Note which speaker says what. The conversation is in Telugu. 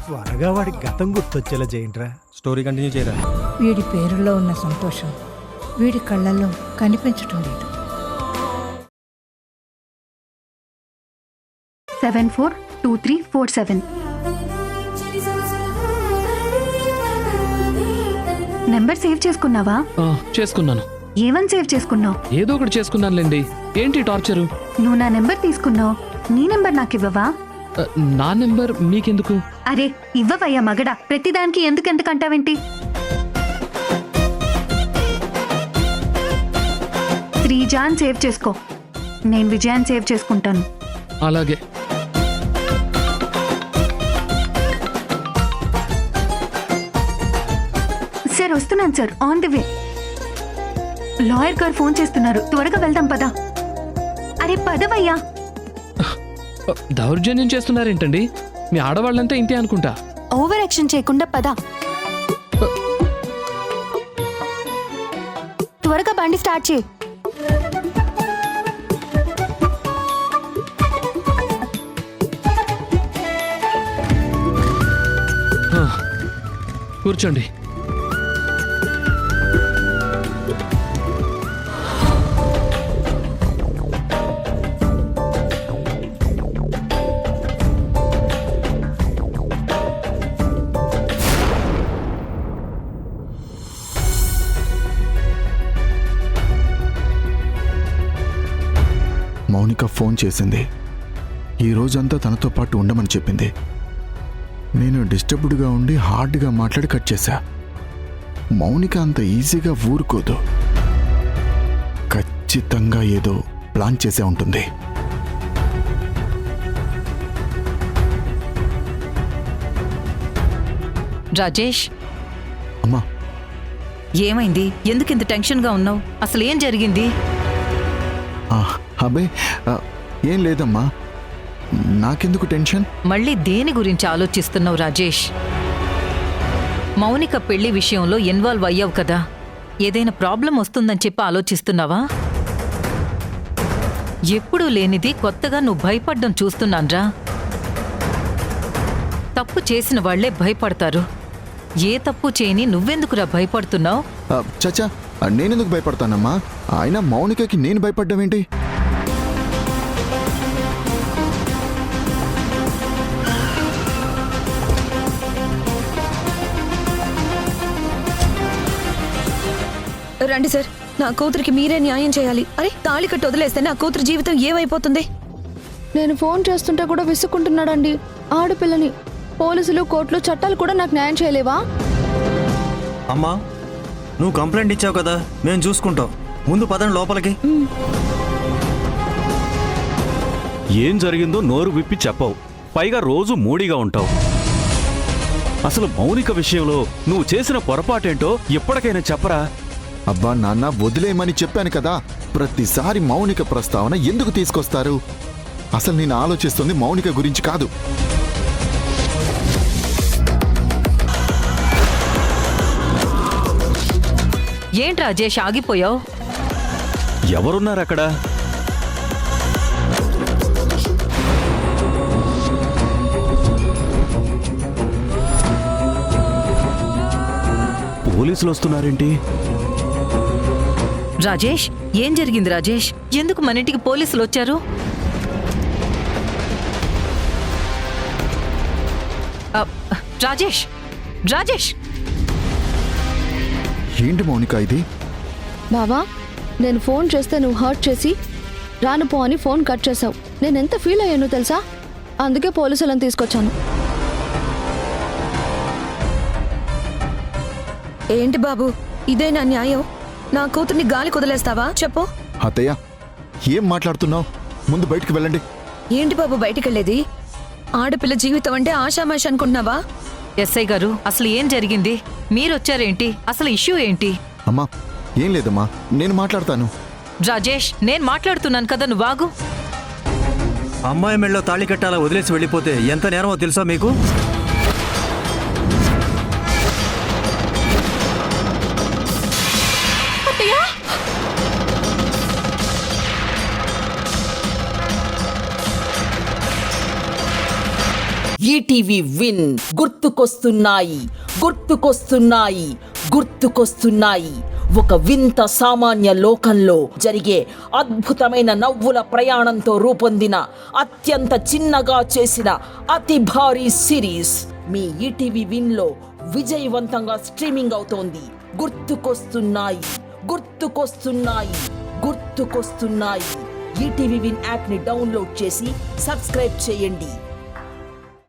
Speaker 1: త్వరగా వాడి గతం గుర్తొచ్చేలా చేయండిరా.
Speaker 2: స్టోరీ కంటిన్యూ చేయరా.
Speaker 3: వీడి పేరులో ఉన్న సంతోషం వీడి కళ్ళల్లో కనిపించటం లేదు.
Speaker 4: 742347 నెంబర్ సేవ్ చేసుకున్నావా?
Speaker 5: చేసుకున్నాను.
Speaker 4: ఏవని సేవ్ చేసుకున్నావు?
Speaker 5: ఏదో ఒకటి చేసుకున్నానులేండి. ఏంటి టార్చరు?
Speaker 4: నువ్వు నా నెంబర్ తీసుకున్నావు, నీ నెంబర్ నాకు ఇవ్వవా?
Speaker 5: నా నెంబర్ మీకెందుకు?
Speaker 4: అరే ఇవ్వవయ్యా మగడా, ప్రతిదానికి ఎందుకంటావేంటి? శ్రీజాన్ సేవ్ చేసుకో, నేను విజయాన్ సేవ్ చేసుకుంటాను.
Speaker 5: అలాగే.
Speaker 4: సార్ వస్తున్నాను sir, on the way. Lawyer గారు ఫోన్ చేస్తున్నారు, త్వరగా వెళ్దాం పదా. అరే పదవయ్యా.
Speaker 5: దౌర్జన్యం చేస్తున్నారేంటండి? మీ ఆడవాళ్ళంతా ఇంతే అనుకుంటా.
Speaker 4: ఓవర్ యాక్షన్ చేయకుండా పదా. త్వరగా బండి స్టార్ట్ చేయి.
Speaker 5: కూర్చోండి.
Speaker 6: మౌనిక ఫోన్ చేసింది. ఈ రోజంతా తనతో పాటు ఉండమని చెప్పింది. నేను డిస్టర్బ్డ్గా ఉండి హార్డ్గా మాట్లాడి కట్ చేశా. మౌనిక అంత ఈజీగా ఊరుకోదు. ఖచ్చితంగా ఏదో ప్లాన్ చేసే ఉంటుంది.
Speaker 7: రాజేష్,
Speaker 6: అమ్మా
Speaker 7: ఏమైంది? ఎందుకింత టెన్షన్గా ఉన్నావు? అసలు ఏం జరిగింది?
Speaker 6: అబ్బే ఏం లేదమ్మా, నాకెందుకు టెన్షన్?
Speaker 7: మళ్ళీ దేని గురించి ఆలోచిస్తున్నావు రాజేష్? మౌనిక పెళ్లి విషయంలో ఇన్వాల్వ్ అయ్యావు కదా, ఏదైనా ప్రాబ్లం వస్తుందని చెప్పి ఆలోచిస్తున్నావా? ఎప్పుడూ లేనిది కొత్తగా నువ్వు భయపడ్డం చూస్తున్నాన్రా. తప్పు చేసిన వాళ్లే భయపడతారు. ఏ తప్పు చేయని నువ్వెందుకురా భయపడుతున్నావు?
Speaker 6: చచ్చా, నేనెందుకు భయపడతానమ్మా? ఆయన మౌనికకి నేను భయపడ్డం ఏంటి?
Speaker 8: రండి సార్, నా కూతురికి మీరే న్యాయం చేయాలి. అరే తాళి కట్టి వదిలేస్తే నా కూతురు జీవితం ఏమైపోతుంది?
Speaker 9: నేను ఫోన్ చేస్తుంటే కూడా విసుక్కుంటున్నాడండి. ఆడపిల్లని పోలీసులు కోర్టులు చట్టాలు కూడా నాకు న్యాయం చేయలేవా?
Speaker 2: అమ్మా, నువ్వు కంప్లైంట్ ఇచ్చావు కదా, మేము చూసుకుంటాం. ముందు పదండి లోపలికి.
Speaker 10: ఏం జరిగిందో నోరు విప్పి చెప్పవు, పైగా రోజు మూడిగా ఉంటావు. అసలు మౌనిక విషయంలో నువ్వు చేసిన పొరపాటేంటో ఎప్పటికైనా చెప్పరా?
Speaker 6: అబ్బా నాన్న, వదిలేయమని చెప్పాను కదా. ప్రతిసారి మౌనిక ప్రస్తావన ఎందుకు తీసుకొస్తారు? అసలు నేను ఆలోచిస్తుంది మౌనిక గురించి కాదు.
Speaker 7: ఏంటి రాజేష్ ఆగిపోయావు?
Speaker 10: ఎవరున్నారు అక్కడ? పోలీసులు వస్తున్నారేంటి?
Speaker 7: రాజేష్, ఏం జరిగింది రాజేష్? ఎందుకు మన ఇంటికి పోలీసులు వచ్చారు? రాజేష్, రాజేష్!
Speaker 6: ఏంటి మౌనిక ఇది?
Speaker 9: బావా, నేను ఫోన్ చేస్తే నువ్వు హర్ట్ చేసి రాను పో అని ఫోన్ కట్ చేసావు. నేను ఎంత ఫీల్ అయ్యానో తెలుసా? అందుకే పోలీసులను తీసుకొచ్చాను.
Speaker 8: ఏంటి బాబు, ఇదే నా న్యాయం? నా కూతుర్ని గాలి కుదిలేస్తావా? చెప్పు.
Speaker 6: అత్తయ్య, ఏం మాట్లాడుతున్నావు? ముందు బయటికి వెళ్ళండి.
Speaker 8: ఏంటి బాబు బయటికెళ్ళేది? ఆడపిల్ల జీవితం అంటే ఆషామాషి అనుకుంటున్నావా?
Speaker 7: ఎస్ఐ గారు, అసలు ఏం జరిగింది? మీరొచ్చారేంటి? అసలు ఇష్యూ ఏంటి?
Speaker 6: అమ్మా, ఏం లేదమ్మా, నేను మాట్లాడతాను.
Speaker 7: రాజేష్, నేను మాట్లాడుతున్నాను కదా, నువ్వు ఆగు.
Speaker 2: అమ్మాయి మెళ్ళలో తాళి కట్టాలా వదిలేసి వెళ్ళిపోతే ఎంత నేరమో తెలుసా మీకు?
Speaker 11: ఈటీవీ విన్ గుర్తుకొస్తున్నాయి ఒక వింత సామాన్య లోకంలో జరిగే అద్భుతమైన నవ్వుల ప్రయాణంతో రూపొందిన అత్యంత చిన్నగా చేసిన అతి భారీ సిరీస్ మీ ఈటీవీ విన్ లో విజయవంతంగా స్ట్రీమింగ్ అవుతోంది. గుర్తుకొస్తున్నాయి. ఈటీవీ విన్ యాప్ ని డౌన్లోడ్ చేసి సబ్స్క్రైబ్ చేయండి.